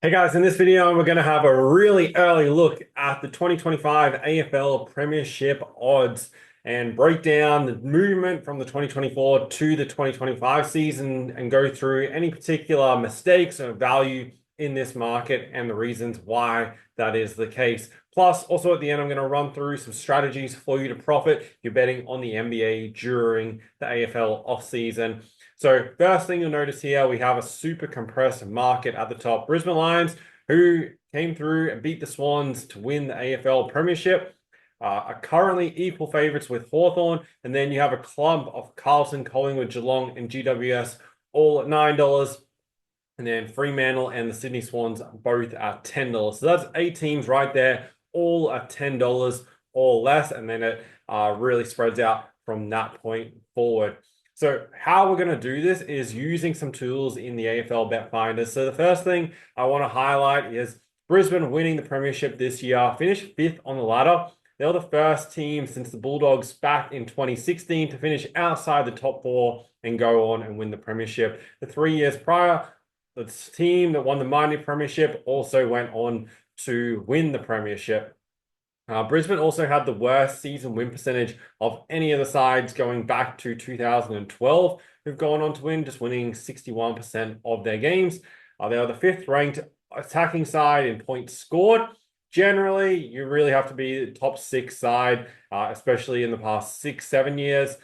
Hey guys, in this video, we're going to have a really early look at the 2025 AFL Premiership odds and break down the movement from the 2024 to the 2025 season and go through any particular mistakes or value in this market and the reasons why that is the case. Plus, also at the end, I'm going to run through some strategies for you to profit if you're betting on the NBA during the AFL offseason. So first thing you'll notice here, we have a super compressed market at the top. Brisbane Lions, who came through and beat the Swans to win the AFL Premiership, are currently equal favourites with Hawthorn. And then you have a clump of Carlton, Collingwood, Geelong, and GWS all at $9. And then Fremantle and the Sydney Swans both at $10. So that's 8 teams right there, all at $10 or less. And then it really spreads out from that point forward. So how we're going to do this is using some tools in the AFL Bet.Finder. So the first thing I want to highlight is Brisbane winning the Premiership this year, finished 5th on the ladder. They were the first team since the Bulldogs back in 2016 to finish outside the top 4 and go on and win the Premiership. The 3 years prior, the team that won the Mighty Premiership also went on to win the Premiership. Brisbane also had the worst season win percentage of any of the sides going back to 2012, who've gone on to win, just winning 61% of their games. They are the 5th ranked attacking side in points scored. Generally, you really have to be the top 6 side, especially in the past 6-7 years.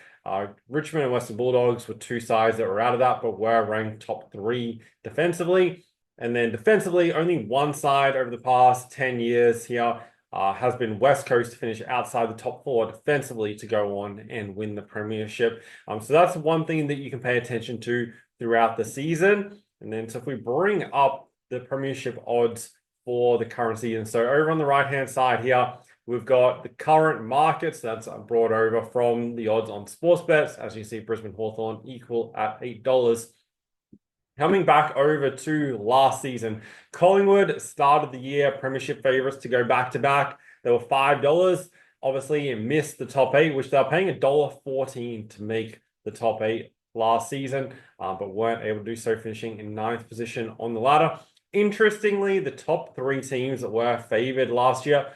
Richmond and Western Bulldogs were 2 sides that were out of that, but were ranked top 3 defensively. And then defensively, only 1 side over the past 10 years here has been West Coast to finish outside the top 4 defensively to go on and win the Premiership. So that's one thing that you can pay attention to throughout the season. And then so if we bring up the Premiership odds for the current season. So over on the right-hand side here, we've got the current markets that's brought over from the odds on sports bets. As you see, Brisbane Hawthorn equal at $8. Coming back over to last season, Collingwood started the year Premiership favourites to go back-to-back. They were $5. Obviously, it missed the top 8, which they're paying $1.14 to make the top 8 last season, but weren't able to do so, finishing in 9th position on the ladder. Interestingly, the top 3 teams that were favoured last year,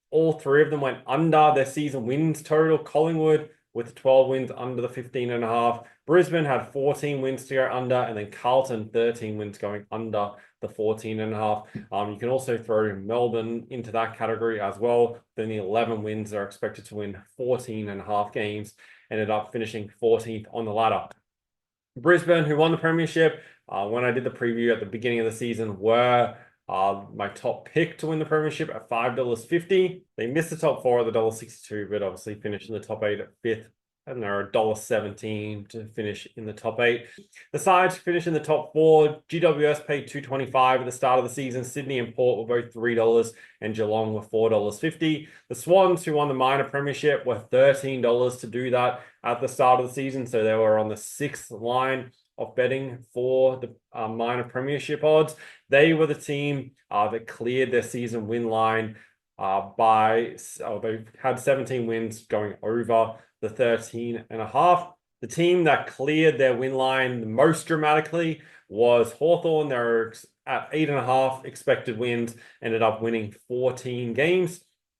all 3 of them went under their season wins total. Collingwood with 12 wins under the 15.5. Brisbane had 14 wins to go under, and then Carlton 13 wins going under the 14.5. You can also throw Melbourne into that category as well. Then the 11 wins are expected to win 14.5 games, ended up finishing 14th on the ladder. Brisbane, who won the Premiership, when I did the preview at the beginning of the season, were my top pick to win the Premiership at $5.50. They missed the top 4 at the $1.62, but obviously finished in the top 8 at 5th. And they're $1.17 to finish in the top 8. The sides finish in the top 4. GWS paid $2.25 at the start of the season. Sydney and Port were both $3, and Geelong were $4.50. The Swans, who won the minor Premiership, were $13 to do that at the start of the season. So they were on the 6th line of betting for the minor Premiership odds. They were the team that cleared their season win line they had 17 wins going over the 13.5. The team that cleared their win line the most dramatically was Hawthorn. They're at 8.5 expected wins, ended up winning 14 games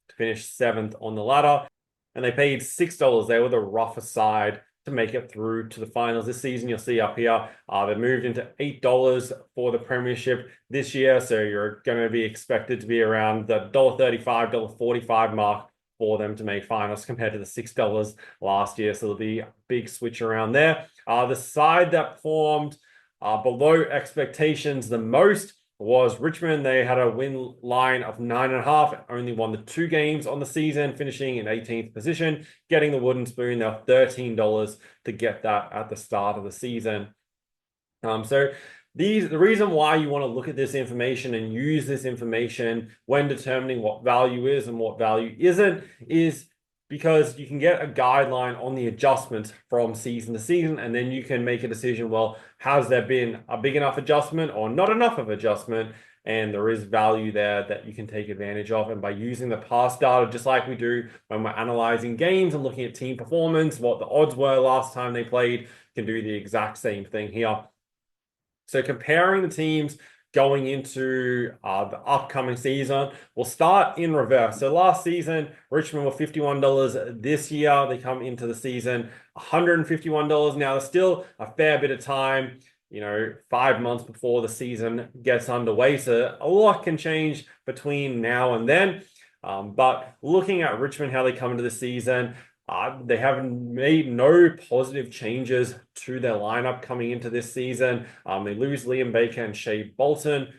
to finish 7th on the ladder. And they paid $6. They were the rougher side to make it through to the finals this season. You'll see up here, they moved into $8 for the Premiership this year. So you're going to be expected to be around the $1.35, $1.45 mark for them to make finals compared to the $6 last year. So there'll be a big switch around there. The side that performed below expectations the most was Richmond. They had a win line of 9.5, only won the 2 games on the season, finishing in 18th position, getting the wooden spoon. They're $13 to get that at the start of the season. The reason why you want to look at this information and use this information when determining what value is and what value isn't is because you can get a guideline on the adjustments from season to season, and then you can make a decision, well, has there been a big enough adjustment or not enough of adjustment? And there is value there that you can take advantage of. And by using the past data, just like we do when we're analyzing games and looking at team performance, what the odds were last time they played, you can do the exact same thing here. So comparing the teams going into the upcoming season. We'll start in reverse. So last season, Richmond were $51. This year, they come into the season $151. Now, there's still a fair bit of time, 5 months before the season gets underway. So a lot can change between now and then. But looking at Richmond, how they come into the season, they haven't made no positive changes to their lineup coming into this season. They lose Liam Baker and Shea Bolton,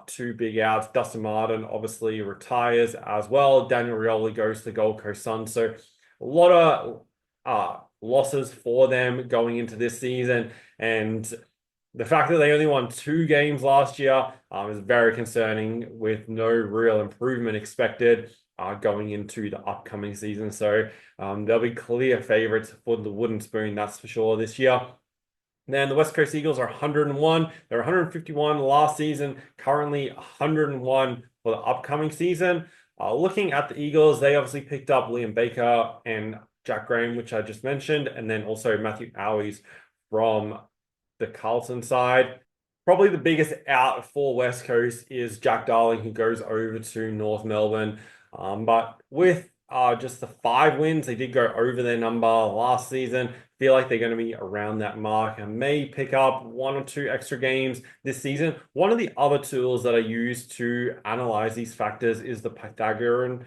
two big outs. Dustin Martin obviously retires as well. Daniel Rioli goes to the Gold Coast Suns. So a lot of losses for them going into this season. And the fact that they only won 2 games last year is very concerning, with no real improvement expected going into the upcoming season. So they'll be clear favorites for the wooden spoon, that's for sure, this year. Then the West Coast Eagles are 101. They're 151 last season, currently 101 for the upcoming season. Looking at the Eagles, they obviously picked up Liam Baker and Jack Graham, which I just mentioned, and then also Matthew Owies from the Carlton side. Probably the biggest out for West Coast is Jack Darling, who goes over to North Melbourne. But with just the 5 wins, they did go over their number last season. Feel like they're going to be around that mark and may pick up 1 or 2 extra games this season. One of the other tools that I use to analyze these factors is the Pythagorean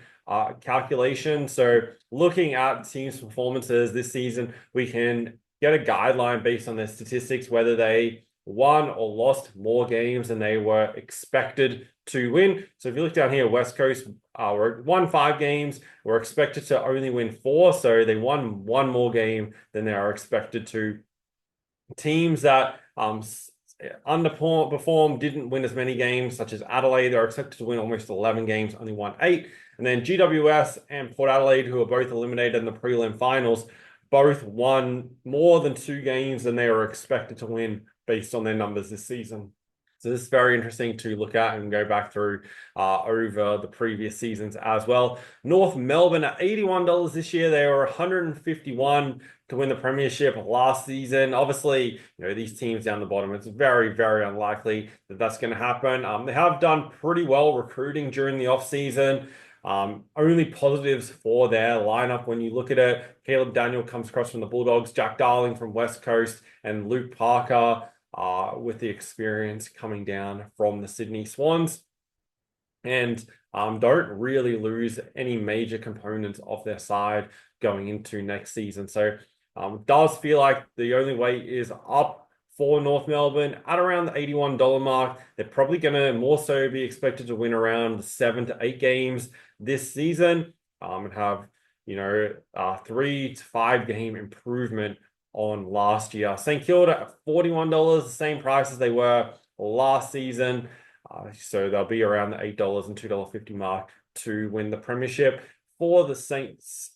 calculation. So looking at teams' performances this season, we can get a guideline based on their statistics, whether they won or lost more games than they were expected to win. So if you look down here, West Coast won 5 games, were expected to only win 4, so they won 1 more game than they are expected to. Teams that underperformed, didn't win as many games, such as Adelaide, they're expected to win almost 11 games, only won 8. And then GWS and Port Adelaide, who are both eliminated in the prelim finals, both won more than 2 games than they were expected to win based on their numbers this season. So this is very interesting to look at and go back through over the previous seasons as well. North Melbourne at $81 this year. They were 151 to win the Premiership last season. Obviously, these teams down the bottom, it's very, very unlikely that that's going to happen. They have done pretty well recruiting during the offseason. Only positives for their lineup when you look at it. Caleb Daniel comes across from the Bulldogs, Jack Darling from West Coast, and Luke Parker with the experience coming down from the Sydney Swans. And don't really lose any major components of their side going into next season. So it does feel like the only way is up for North Melbourne at around the $81 mark. They're probably going to more so be expected to win around 7 to 8 games this season and have, 3 to 5 game improvement on last year. St Kilda at $41, the same price as they were last season. So they'll be around the $8 and $2.50 mark to win the Premiership. For the Saints,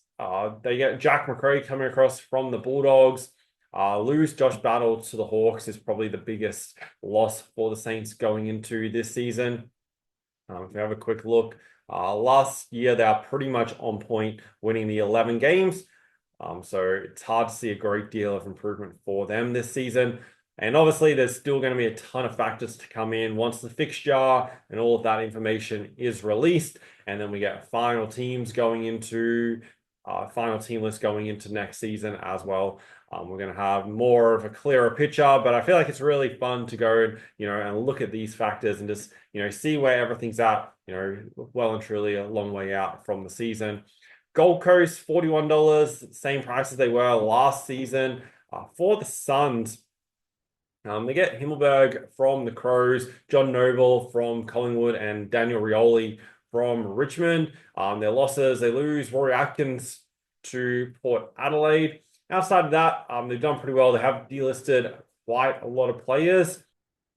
they get Jack McRae coming across from the Bulldogs. Lose Josh Battle to the Hawks is probably the biggest loss for the Saints going into this season. If you have a quick look, last year they are pretty much on point, winning the 11 games. So it's hard to see a great deal of improvement for them this season. And obviously, there's still going to be a ton of factors to come in once the fixture and all of that information is released. And then we get final teams going into final team list going into next season as well. We're going to have more of a clearer picture, but I feel like it's really fun to go and look at these factors and just, see where everything's at, well and truly a long way out from the season. Gold Coast, $41, same price as they were last season. For the Suns, they get Himmelberg from the Crows, John Noble from Collingwood, and Daniel Rioli from Richmond. Their losses, they lose Rory Atkins to Port Adelaide. Outside of that, they've done pretty well. They have delisted quite a lot of players.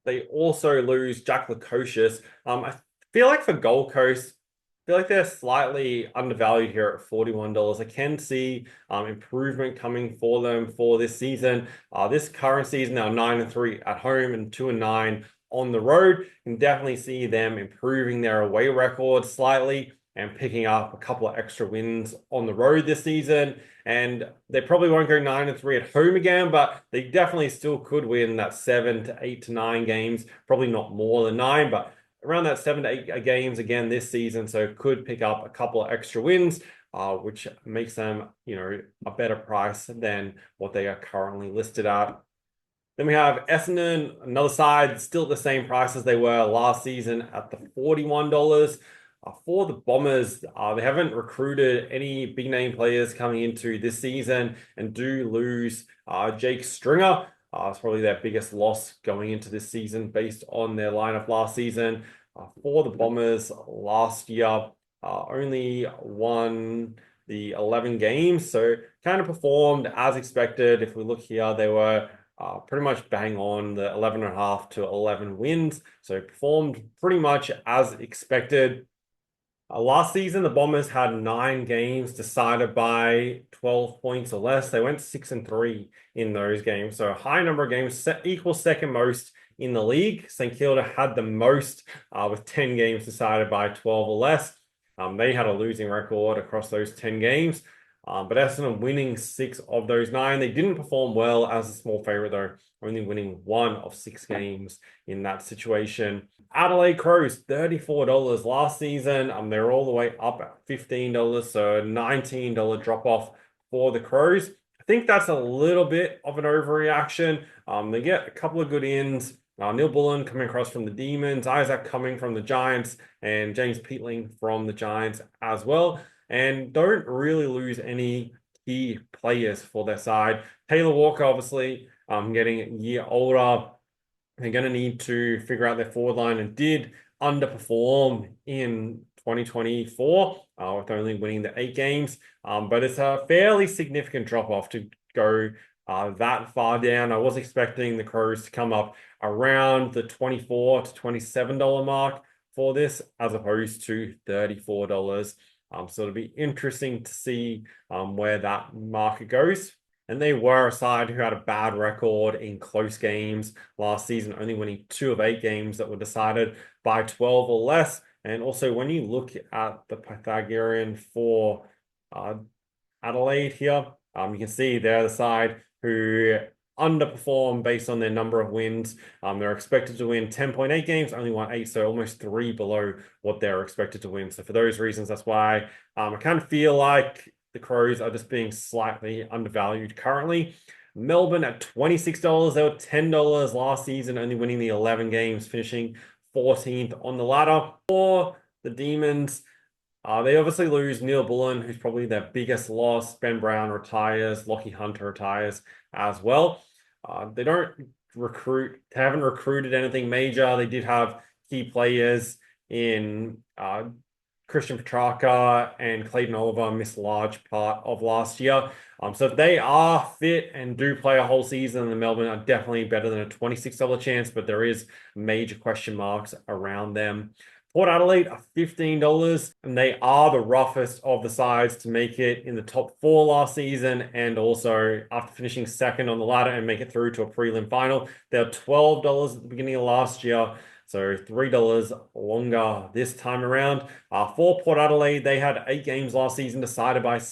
They also lose Jack Lukosius. I feel like for Gold Coast, I feel like they're slightly undervalued here at $41. I can see improvement coming for them for this season. This current season, they're 9-3 at home and 2-9 on the road. You can definitely see them improving their away record slightly. and picking up a couple of extra wins on the road this season. And they probably won't go 9-3 at home again, but they definitely still could win that 7 to 8 to 9 games. Probably not more than 9, but around that 7 to 8 games again this season. So could pick up a couple of extra wins, which makes them, a better price than what they are currently listed at. Then we have Essendon, another side, still at the same price as they were last season at the $41. For the Bombers, they haven't recruited any big name players coming into this season and do lose Jake Stringer. It's probably their biggest loss going into this season based on their lineup last season. For the Bombers last year, only won the 11 games, so kind of performed as expected. If we look here, they were pretty much bang on the 11.5 to 11 wins. So performed pretty much as expected. Last season, the Bombers had 9 games decided by 12 points or less. They went 6-3 in those games. So a high number of games, equal second most in the league. St Kilda had the most with 10 games decided by 12 or less. They had a losing record across those 10 games. But Essendon winning 6 of those 9. They didn't perform well as a small favorite, though, only winning 1 of 6 games in that situation. Adelaide Crows, $34 last season. They're all the way up at $15, so a $19 drop off for the Crows. I think that's a little bit of an overreaction. They get a couple of good ins. Neil Bullen coming across from the Demons, Isaac coming from the Giants, and James Peatling from the Giants as well. And don't really lose any key players for their side. Taylor Walker, obviously, getting a year older. They're going to need to figure out their forward line and did underperform in 2024 with only winning the 8 games. But it's a fairly significant drop-off to go that far down. I was expecting the Crows to come up around the $24 to $27 mark for this, as opposed to $34. So it'll be interesting to see where that market goes. And they were a side who had a bad record in close games last season, only winning 2 of 8 games that were decided by 12 or less. And also, when you look at the Pythagorean for Adelaide here, you can see they're the side who underperform based on their number of wins. They're expected to win 10.8 games, only won 8, so almost 3 below what they're expected to win. So for those reasons, that's why I kind of feel like the Crows are just being slightly undervalued currently. Melbourne at $26. They were $10 last season, only winning the 11 games, finishing 14th on the ladder. For the Demons, they obviously lose Neil Bullen, who's probably their biggest loss. Ben Brown retires. Lockie Hunter retires as well. They haven't recruited anything major. They did have key players in Christian Petrarca and Clayton Oliver missed a large part of last year. So if they are fit and do play a whole season, the Melbourne are definitely better than a $26 chance, but there is major question marks around them. Port Adelaide are $15, and they are the roughest of the sides to make it in the top 4 last season, and also after finishing second on the ladder and make it through to a prelim final. They're $12 at the beginning of last year, so $3 longer this time around. For Port Adelaide, they had 8 games last season decided by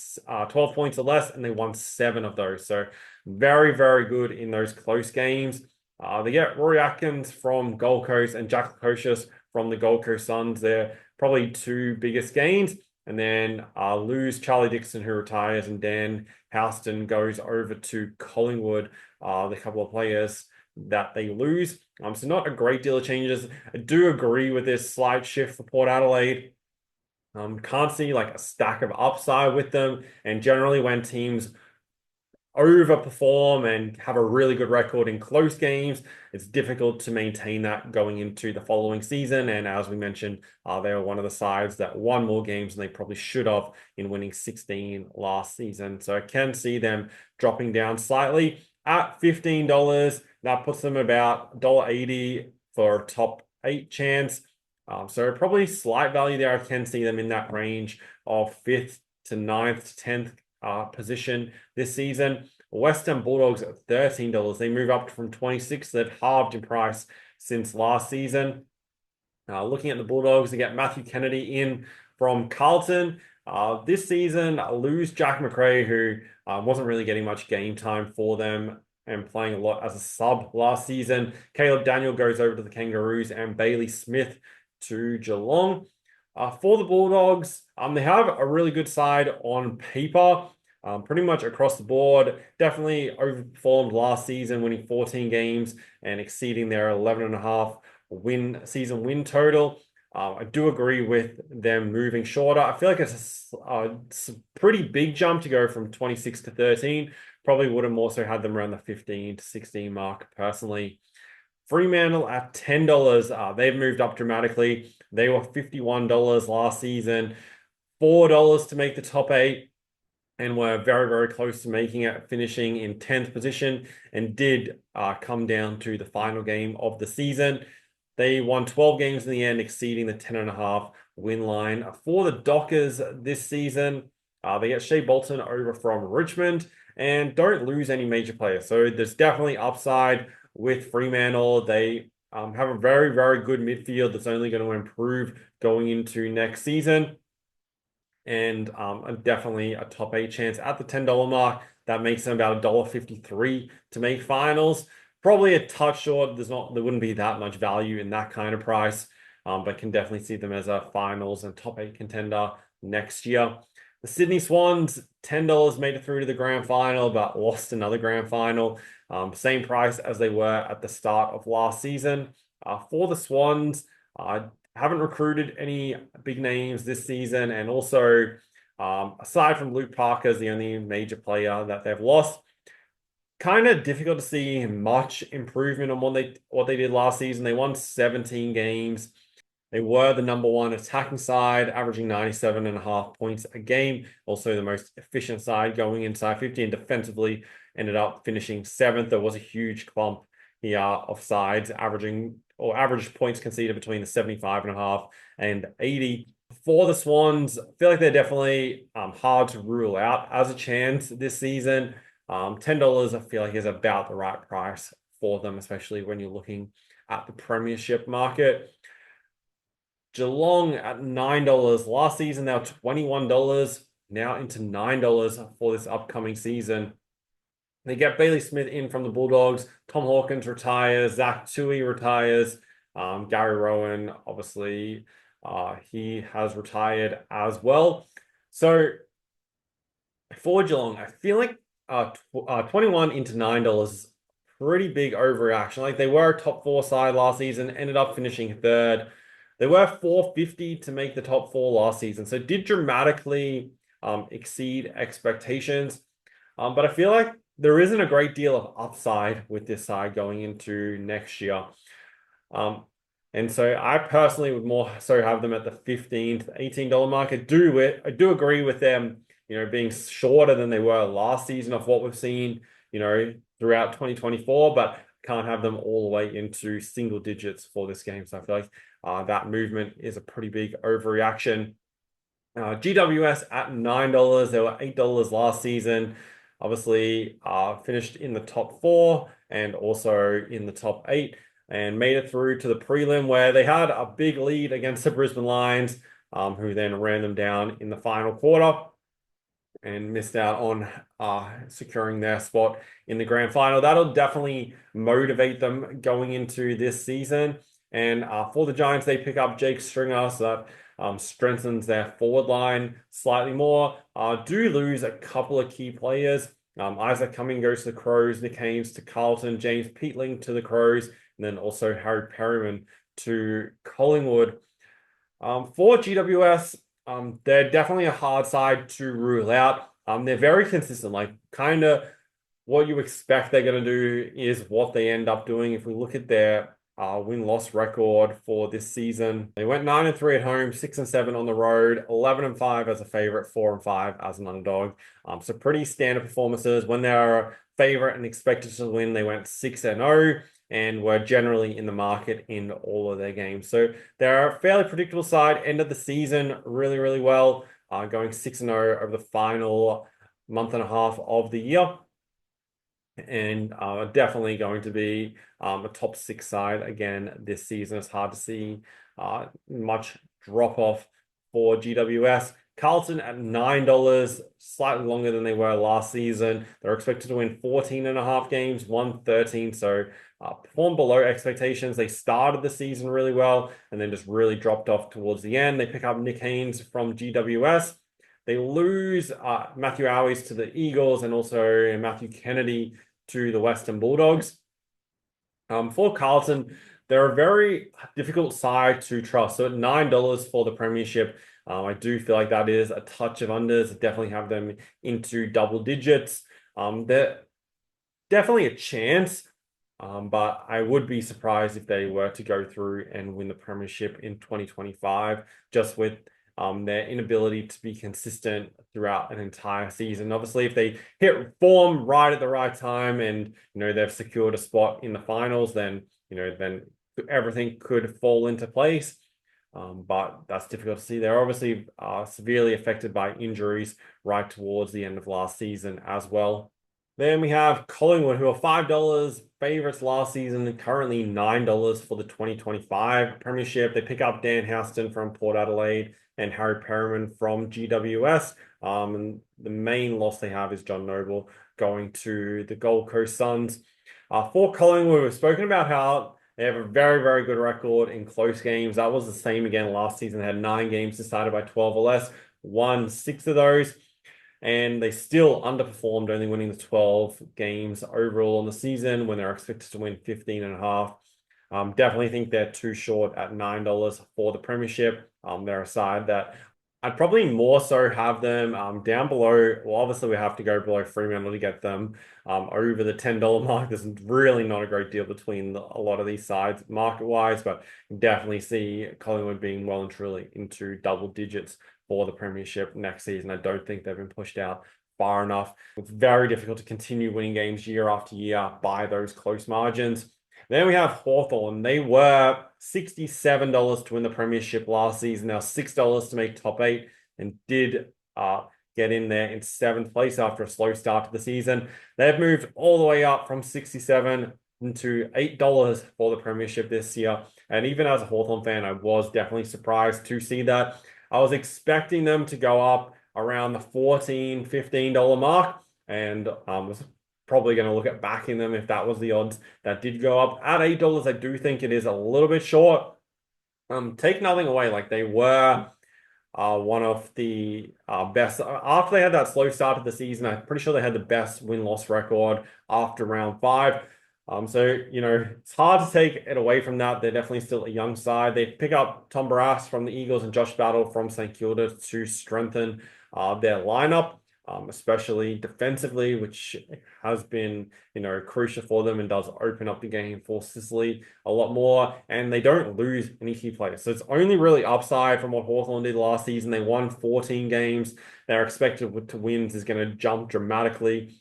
12 points or less, and they won 7 of those. So very, very good in those close games. They get Rory Atkins from Gold Coast and Jack Lukosius from the Gold Coast Suns. They're probably 2 biggest gains. And then lose Charlie Dixon, who retires, and Dan Houston goes over to Collingwood, the couple of players that they lose. So not a great deal of changes. I do agree with this slight shift for Port Adelaide. Can't see like a stack of upside with them. And generally when teams overperform and have a really good record in close games, it's difficult to maintain that going into the following season. And as we mentioned, they were one of the sides that won more games than they probably should have in winning 16 last season. So I can see them dropping down slightly at $15. That puts them about $1.80 for a top 8 chance. So probably slight value there. I can see them in that range of 5th to 9th to 10th position this season. Western Bulldogs at $13. They move up from 26. They've halved in price since last season. Looking at the Bulldogs, they get Matthew Kennedy in from Carlton. This season, lose Jack McRae, who wasn't really getting much game time for them and playing a lot as a sub last season. Caleb Daniel goes over to the Kangaroos and Bailey Smith to Geelong. For the Bulldogs, they have a really good side on paper, pretty much across the board. Definitely overperformed last season, winning 14 games and exceeding their 11 and a half season win total. I do agree with them moving shorter. I feel like it's a pretty big jump to go from 26 to 13. Probably would have more so had them around the 15 to 16 mark personally. Fremantle at $10. They've moved up dramatically. They were $51 last season, $4 to make the top eight, and were very, very close to making it, finishing in 10th position, and did come down to the final game of the season. They won 12 games in the end, exceeding the 10.5 win line. For the Dockers this season, they get Shea Bolton over from Richmond and don't lose any major players. So there's definitely upside with Fremantle. They have a very, very good midfield that's only going to improve going into next season. And definitely a top eight chance at the $10 mark. That makes them about $1.53 to make finals. Probably a touch short. There wouldn't be that much value in that kind of price, but can definitely see them as a finals and top eight contender next year. The Sydney Swans, $10 made it through to the grand final, but lost another grand final. Same price as they were at the start of last season. For the Swans, haven't recruited any big names this season, and also aside from Luke Parker is the only major player that they've lost. Kind of difficult to see much improvement on what they did last season. They won 17 games. They were the number one attacking side, averaging 97.5 points a game. Also the most efficient side going inside 50, and defensively ended up finishing 7th. There was a huge clump here of sides average points conceded between the 75.5 and 80. For the Swans, I feel like they're definitely hard to rule out as a chance this season. $10 I feel like is about the right price for them, especially when you're looking at the Premiership market. Geelong at $9. Last season, they were $21, now into $9 for this upcoming season. They get Bailey Smith in from the Bulldogs. Tom Hawkins retires. Zach Tui retires. Gary Rowan, obviously, he has retired as well. So for Geelong, I feel like 21 into $9 is pretty big overreaction. Like they were a top four side last season, ended up finishing third. They were $4.50 to make the top four last season, so did dramatically exceed expectations. But I feel like there isn't a great deal of upside with this side going into next year. And so I personally would more so have them at the $15 to $18 mark. I do agree with them, being shorter than they were last season of what we've seen, throughout 2024, but can't have them all the way into single digits for this game. So I feel like that movement is a pretty big overreaction. GWS at $9. They were $8 last season. Obviously, finished in the top four and also in the top eight, and made it through to the prelim where they had a big lead against the Brisbane Lions, who then ran them down in the final quarter and missed out on securing their spot in the grand final. That'll definitely motivate them going into this season. And for the Giants, they pick up Jake Stringer, so that strengthens their forward line slightly more. Do lose a couple of key players. Isaac Cumming goes to the Crows, Nick Haynes to Carlton, James Peatling to the Crows, and then also Harry Perryman to Collingwood. For GWS, they're definitely a hard side to rule out. They're very consistent, like kind of what you expect they're going to do is what they end up doing. If we look at their win-loss record for this season, they went 9-3 at home, 6-7 on the road, 11-5 as a favorite, 4-5 as an underdog. So pretty standard performances. When they're a favorite and expected to win, they went 6-0 and were generally in the market in all of their games. So they're a fairly predictable side. End of the season really, really well, going 6-0 over the final month and a half of the year. And definitely going to be a top six side again this season. It's hard to see much drop off for GWS. Carlton at $9, slightly longer than they were last season. They're expected to win 14 and a half games, won 13. So performed below expectations. They started the season really well and then just really dropped off towards the end. They pick up Nick Haynes from GWS. They lose Matthew Owies to the Eagles and also Matthew Kennedy to the Western Bulldogs. For Carlton, they're a very difficult side to trust. So at $9 for the Premiership, I do feel like that is a touch of unders. Definitely have them into double digits. They're definitely a chance, but I would be surprised if they were to go through and win the Premiership in 2025, just with their inability to be consistent throughout an entire season. Obviously, if they hit form right at the right time and they've secured a spot in the finals, then then everything could fall into place. But that's difficult to see. They're obviously severely affected by injuries right towards the end of last season as well. Then we have Collingwood, who are $5 favorites last season and currently $9 for the 2025 Premiership. They pick up Dan Houston from Port Adelaide and Harry Perriman from GWS. And the main loss they have is John Noble going to the Gold Coast Suns. For Collingwood, we've spoken about how they have a very, very good record in close games. That was the same again last season. They had 9 games decided by 12 or less, won 6 of those. And they still underperformed, only winning the 12 games overall in the season when they're expected to win 15 and a half. Definitely think they're too short at $9 for the Premiership. They're a side that I'd probably more so have them down below. Well, obviously we have to go below Fremantle to get them over the $10 mark. There's really not a great deal between a lot of these sides market-wise, but definitely see Collingwood being well and truly into double digits for the Premiership next season. I don't think they've been pushed out far enough. It's very difficult to continue winning games year after year by those close margins. Then we have Hawthorn. They were $67 to win the Premiership last season. Now $6 to make top 8 and did get in there in 7th place after a slow start to the season. They've moved all the way up from 67 to $8 for the Premiership this year. And even as a Hawthorn fan, I was definitely surprised to see that. I was expecting them to go up around the $14, $15 mark, and was probably going to look at backing them if that was the odds. That did go up at $8. I do think it is a little bit short. Take nothing away, like they were one of the best after they had that slow start to the season. I'm pretty sure they had the best win-loss record after round 5. So, it's hard to take it away from that. They're definitely still a young side. They pick up Tom Barrass from the Eagles and Josh Battle from St Kilda to strengthen their lineup, especially defensively, which has been, crucial for them and does open up the game for Sicily a lot more. And they don't lose any key players. So it's only really upside from what Hawthorn did last season. They won 14 games. Their expected to wins is going to jump dramatically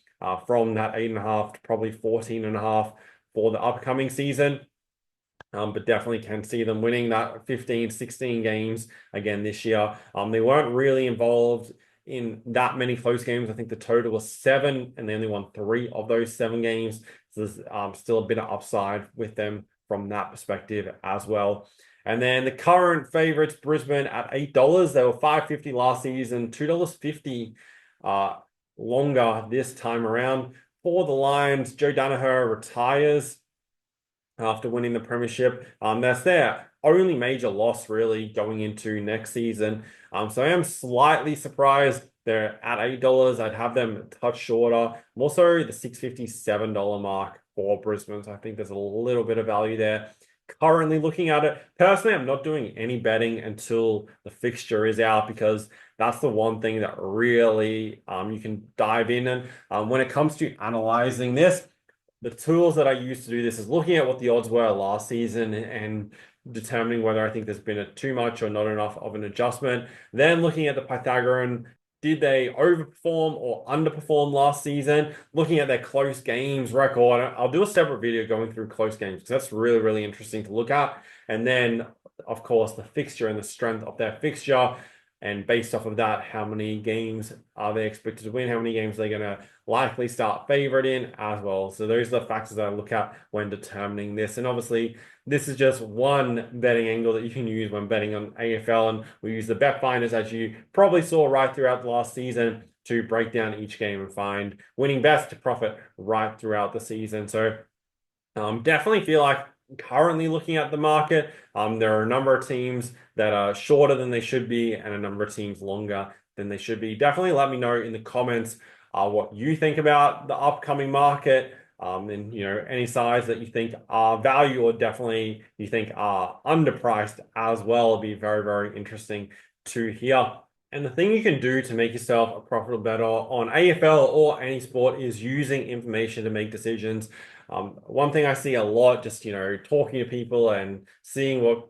from that 8.5 to probably 14.5 for the upcoming season. But definitely can see them winning that 15, 16 games again this year. They weren't really involved in that many close games. I think the total was 7, and they only won 3 of those 7 games. So there's still a bit of upside with them from that perspective as well. And then the current favorites, Brisbane at $8. They were $5.50 last season, $2.50 longer this time around. For the Lions, Joe Danaher retires after winning the Premiership. That's their only major loss really going into next season. So I am slightly surprised they're at $8. I'd have them a touch shorter. I'm also the $6.57 mark for Brisbane. So I think there's a little bit of value there. Currently looking at it, personally, I'm not doing any betting until the fixture is out because that's the one thing that really you can dive in. And when it comes to analyzing this, the tools that I use to do this is looking at what the odds were last season and determining whether I think there's been too much or not enough of an adjustment. Then looking at the Pythagorean, did they overperform or underperform last season? Looking at their close games record, I'll do a separate video going through close games because that's really, really interesting to look at. And then, of course, the fixture and the strength of their fixture. And based off of that, how many games are they expected to win? How many games are they going to likely start favored in as well? So those are the factors that I look at when determining this. And obviously, this is just one betting angle that you can use when betting on AFL. And we use the Bet.Finders, as you probably saw right throughout the last season, to break down each game and find winning bets to profit right throughout the season. So definitely feel like currently looking at the market, there are a number of teams that are shorter than they should be and a number of teams longer than they should be. Definitely let me know in the comments what you think about the upcoming market, and any sides that you think are value or definitely you think are underpriced as well. It'll be very, very interesting to hear. And the thing you can do to make yourself a profitable bettor on AFL or any sport is using information to make decisions. One thing I see a lot, just talking to people and seeing what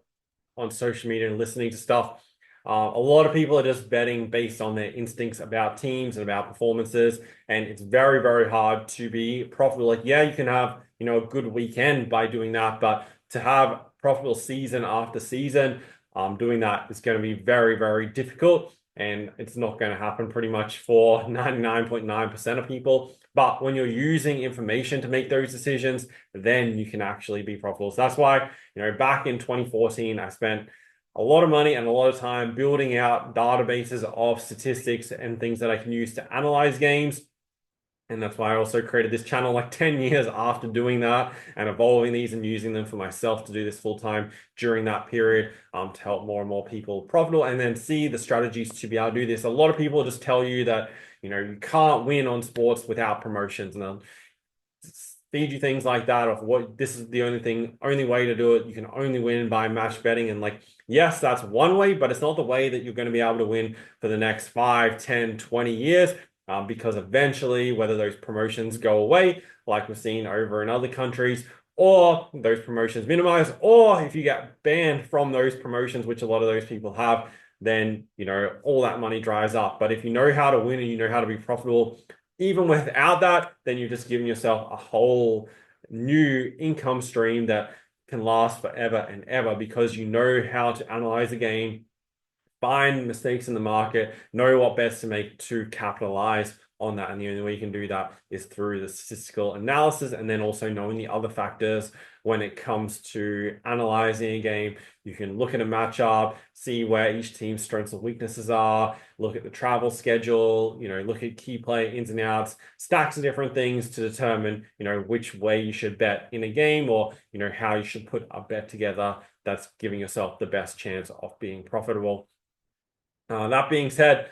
on social media and listening to stuff, a lot of people are just betting based on their instincts about teams and about performances, and it's very, very hard to be profitable. Like, yeah, you can have a good weekend by doing that, but to have profitable season after season, doing that is going to be very, very difficult. And it's not going to happen pretty much for 99.9% of people. But when you're using information to make those decisions, then you can actually be profitable. So that's why, back in 2014, I spent a lot of money and a lot of time building out databases of statistics and things that I can use to analyze games. And that's why I also created this channel like 10 years after doing that and evolving these and using them for myself to do this full time during that period, to help more and more people profitable and then see the strategies to be able to do this. A lot of people just tell you that, you can't win on sports without promotions, and they'll feed you things like that of what this is the only way to do it. You can only win by match betting. And like, yes, that's one way, but it's not the way that you're going to be able to win for the next 5, 10, 20 years. Because eventually, whether those promotions go away, like we've seen over in other countries, or those promotions minimize, or if you get banned from those promotions, which a lot of those people have, then, all that money dries up. But if you know how to win and you know how to be profitable, even without that, then you're just giving yourself a whole new income stream that can last forever and ever because you know how to analyze a game, find mistakes in the market, know what bets to make to capitalize on that. And the only way you can do that is through the statistical analysis and then also knowing the other factors when it comes to analyzing a game. You can look at a matchup, see where each team's strengths and weaknesses are, look at the travel schedule, look at key player ins and outs, stacks of different things to determine, which way you should bet in a game or, how you should put a bet together that's giving yourself the best chance of being profitable. That being said,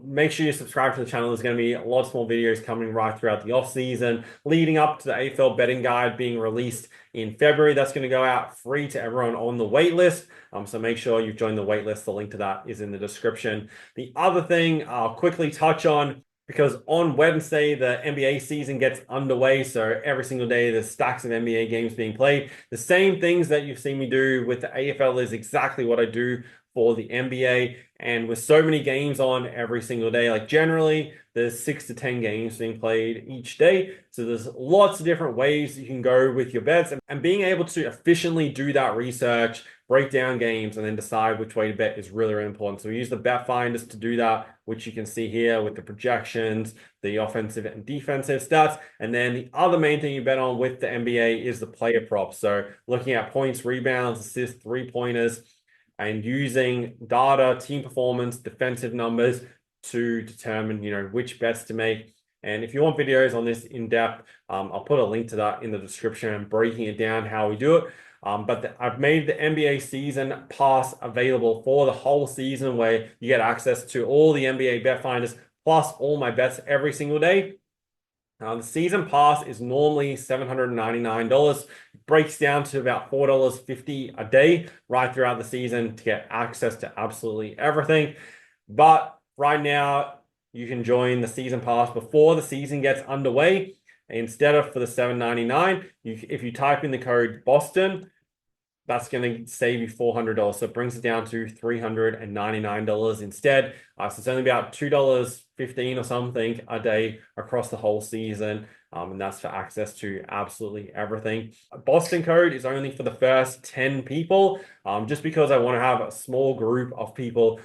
make sure you subscribe to the channel. There's going to be lots more videos coming right throughout the off season, leading up to the AFL betting guide being released in February. That's going to go out free to everyone on the wait list. So make sure you've joined the wait list. The link to that is in the description. The other thing I'll quickly touch on, because on Wednesday, the NBA season gets underway. So every single day, there's stacks of NBA games being played. The same things that you've seen me do with the AFL is exactly what I do for the NBA. And with so many games on every single day, like generally there's 6 to 10 games being played each day. So there's lots of different ways you can go with your bets, and being able to efficiently do that research, break down games, and then decide which way to bet is really, really important. So we use the Bet.Finders to do that, which you can see here with the projections, the offensive and defensive stats. And then the other main thing you bet on with the NBA is the player props. So looking at points, rebounds, assists, three-pointers, and using data, team performance, defensive numbers to determine, which bets to make. And if you want videos on this in depth, I'll put a link to that in the description and breaking it down how we do it. I've made the NBA season pass available for the whole season, where you get access to all the NBA bet finders plus all my bets every single day. The season pass is normally $799. It breaks down to about $4.50 a day right throughout the season to get access to absolutely everything. But right now, you can join the season pass before the season gets underway. Instead of for the $799, if you type in the code Boston, that's going to save you $400. So it brings it down to $399 instead. So it's only about $2.15 or something a day across the whole season. And that's for access to absolutely everything. Boston code is only for the first 10 people, just because I want to have a small group of people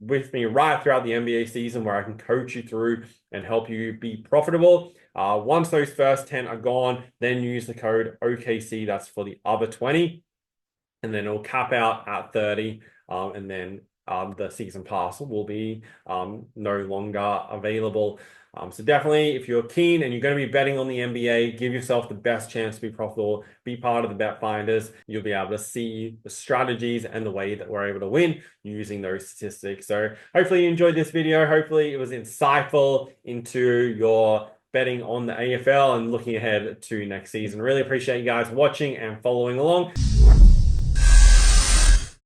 with me right throughout the NBA season where I can coach you through and help you be profitable. Once those first 10 are gone, then use the code OKC. That's for the other 20. And then it'll cap out at 30. And then the season pass will be no longer available. So definitely, if you're keen and you're going to be betting on the NBA, give yourself the best chance to be profitable. Be part of the Bet.Finders. You'll be able to see the strategies and the way that we're able to win using those statistics. So hopefully you enjoyed this video. Hopefully it was insightful into your betting on the AFL and looking ahead to next season. Really appreciate you guys watching and following along.